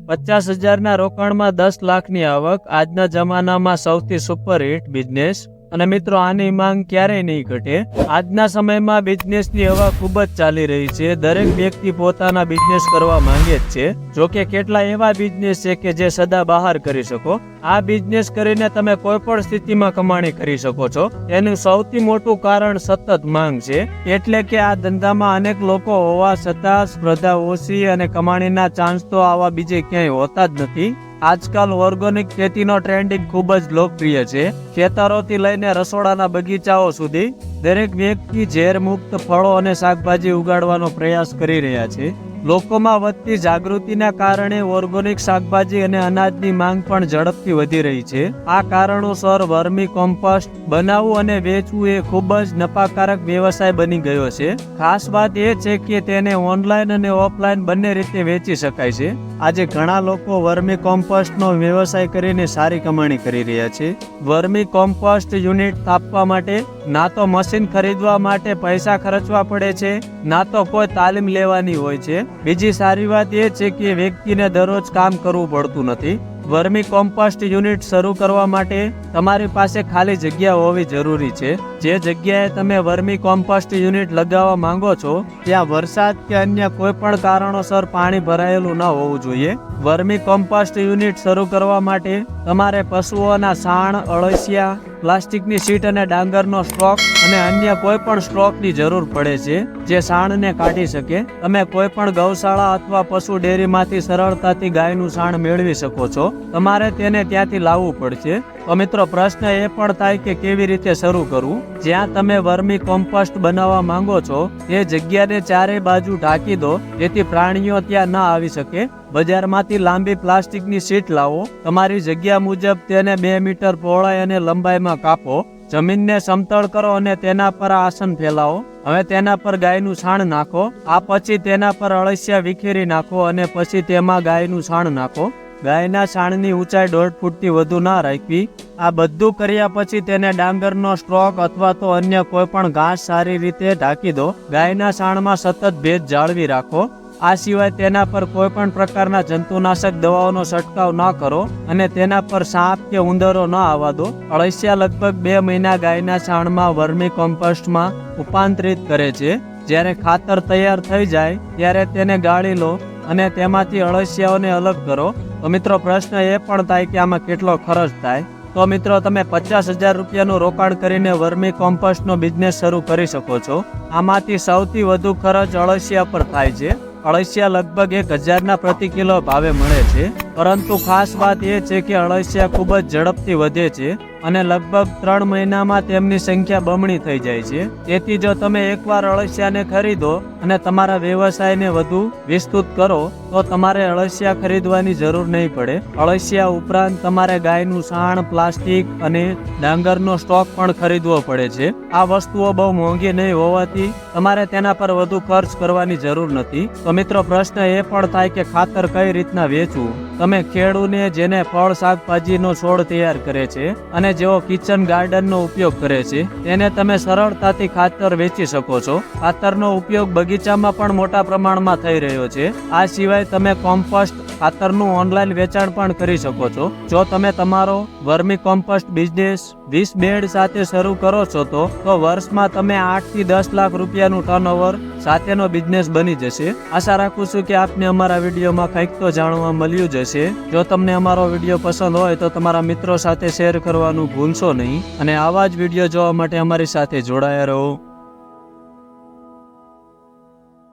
50,000ના રોકાણમાં 10 લાખની આવક આજના જમાનામાં સૌથી સુપરહિટ બિઝનેસ। અને મિત્રો આની માંગ ક્યારેય નહીં ઘટે। આજના સમયમાં બિઝનેસની હવા ખૂબ જ ચાલી રહી છે। દરેક વ્યક્તિ પોતાના બિઝનેસ કરવા માંગે જ છે। જોકે કેટલા એવા બિઝનેસ છે કે જે સદા બહાર કરી શકો। આ બિઝનેસ કરીને તમે કોઈ પણ સ્થિતિમાં કમાણી કરી શકો છો। એનું સૌથી મોટું કારણ સતત માંગ છે। એટલે કે આ ધંધામાં અનેક લોકો હોવા છતાં સ્પર્ધા ઓછી અને કમાણીના ચાન્સ તો આવા બીજે ક્યાંય હોતા જ નથી। આજકાલ ઓર્ગેનિક ખેતીનો ટ્રેન્ડિંગ ખૂબ જ લોકપ્રિય છે। ખેતરોથી લઈને રસોડાના બગીચાઓ સુધી દરેક વ્યક્તિ ઝેર મુક્ત ફળો અને શાકભાજી ઉગાડવાનો પ્રયાસ કરી રહ્યા છે। લોકોમાં વધતી જાગૃતિના કારણે ઓર્ગેનિક શાકભાજી અને અનાજની માંગ પણ ઝડપથી વધી રહી છે। આ કારણોસર વર્મી કોમ્પોસ્ટ બનાવવું અને વેચવું એ ખૂબ જ નફાકારક વ્યવસાય બની ગયો છે। ખાસ વાત એ છે કે તેને ઓનલાઈન અને ઓફલાઈન બંને રીતે વેચી શકાય છે। આજે ઘણા લોકો વર્મી કોમ્પોસ્ટનો વ્યવસાય કરીને સારી કમાણી કરી રહ્યા છે। વર્મી કોમ્પોસ્ટ યુનિટ સ્થાપવા માટે ના તો મશીન ખરીદવા માટે પૈસા ખર્ચવા પડે છે, ના તો કોઈ તાલીમ લેવાની હોય છે। બીજી સારી વાત એ છે કે વ્યક્તિને દરરોજ કામ કરવું પડતું નથી। વર્મી કોમ્પોસ્ટ યુનિટ શરૂ કરવા માટે તમારી પાસે ખાલી જગ્યા હોવી જરૂરી છે। જે જગ્યાએ તમે વર્મી કોમ્પોસ્ટ યુનિટ લગાવવા માંગો છો ત્યાં વરસાદ કે અન્ય કોઈ પણ કારણોસર પાણી ભરાયેલું ન હોવું જોઈએ। વર્મી કોમ્પોસ્ટ યુનિટ શરૂ કરવા માટે તમારે પશુઓના સાણ, અળસિયા, પ્લાસ્ટિકની શીટ અને ડાંગરનો સ્ટોક અને અન્ય કોઈ પણ સ્ટોકની જરૂર પડે છે જે સાણને કાઢી શકે। તમે કોઈ પણ ગૌશાળા અથવા પશુ ડેરીમાંથી સરળતાથી ગાયનું સાણ મેળવી શકો છો। તમારે તેને ત્યાંથી લાવવું પડશે। તો મિત્રો પ્રશ્ન એ પણ થાય કે કેવી રીતે શરૂ કરવું। જ્યાં તમે વર્મી કોમ્પોસ્ટ બનાવવા માંગો છો તે જગ્યાને ચારે બાજુ ઢાંકી દો જેથી પ્રાણીઓ ત્યાં ન આવી શકે। બજારમાંથી લાંબી પ્લાસ્ટિકની શીટ લાવો। તમારી જગ્યા મુજબ તેને 2 મીટર પહોળાઈ અને લંબાઈમાં કાપો। જમીનને સમતળ કરો અને તેના પર આસન ફેલાવો। હવે તેના પર ગાયનું સાણ નાખો। આ પછી તેના પર અળસિયા વિખેરી નાખો અને પછી તેમાં ગાયનું સાણ નાખો। ગાયના સાણની ઊંચાઈ 1.5 ફૂટથી વધુ ના રાખવી। આ બધું કર્યા પછી તેને ડાંગરનો સ્ટ્રોક અથવા તો અન્ય કોઈ પણ ઘાસ સારી રીતે ઢાંકી દો। ગાયના સાણમાં સતત ભેજ જાળવી રાખો। આ સિવાય તેના પર કોઈ પણ પ્રકારના જંતુનાશક દવાઓનો છંટકાવ ન કરો અને તેના પર સાપ કે ઉંદરો ન આવવા દો। અળસિયા લગભગ 2 મહિના ગાયના સાણમાં વર્મી કોમ્પોસ્ટમાં રૂપાંતરિત કરે છે। જ્યારે ખાતર તૈયાર થઈ જાય ત્યારે તેને ગાળી લો અને તેમાંથી અળસિયાઓને અલગ કરો। તો મિત્રો પ્રશ્ન એ પણ થાય કે આમાં કેટલો ખર્ચ થાય। તો મિત્રો તમે 50,000 રૂપિયાનું રોકાણ કરીને વર્મી કોમ્પોસ્ટનો બિઝનેસ શરૂ કરી શકો છો। આમાંથી સૌથી વધુ ખર્ચ અળસિયા પર થાય છે। અળસિયા લગભગ 1,000ના પ્રતિ કિલો ભાવે મળે છે। પરંતુ ખાસ વાત એ છે કે અળસિયા ખૂબ જ ઝડપથી વધે છે અને લગભગ 3 મહિનામાં તેમની સંખ્યા બમણી થઈ જાય છે। તેથી જો તમે એકવાર અળસિયાને ખરીદો અને તમારા વ્યવસાયને વધુ વિસ્તૃત કરો તો તમારે અળસિયા ખરીદવાની જરૂર નહીં પડે। અળસિયા ઉપરાંત તમારે ગાયનું સાણ, પ્લાસ્ટિક અને ડાંગરનો સ્ટોક પણ ખરીદવો પડે છે। આ વસ્તુઓ બહુ મોંઘી નહીં હોવાથી તમારે તેના પર વધુ ખર્ચ કરવાની જરૂર નથી। તો મિત્રો પ્રશ્ન એ પણ થાય કે ખાતર કઈ રીતના વેચવું। તમે ખેડૂને જેને ફળ શાકભાજીનો છોડ તૈયાર કરે છે અને જેઓ કિચન ગાર્ડનનો ઉપયોગ કરે છે તેને તમે સરળતાથી ખાતર વેચી શકો છો। ખાતરનો ઉપયોગ બગીચામાં પણ મોટા પ્રમાણમાં થઈ રહ્યો છે। આ સિવાય તમે કોમ્પોસ્ટ ખાતરનું ઓનલાઈન વેચાણ પણ કરી શકો છો। જો તમે તમારો વર્મી કોમ્પોસ્ટ બિઝનેસ 20 બેડ સાથે શરૂ કરો છો તો વર્ષમાં તમે 8 થી 10 લાખ રૂપિયાનું ટર્નઓવર સાથેનો બિઝનેસ બની જશે। આશા રાખું છું કે આપને અમારા વિડીયોમાં કંઈક તો જાણવા મળ્યું જ હશે। જો તમને અમારો વિડીયો પસંદ હોય તો તમારા મિત્રો સાથે શેર કરવાનું ભૂલશો નહીં અને આવા જ વિડીયો જોવા માટે અમારી સાથે જોડાયા રહો।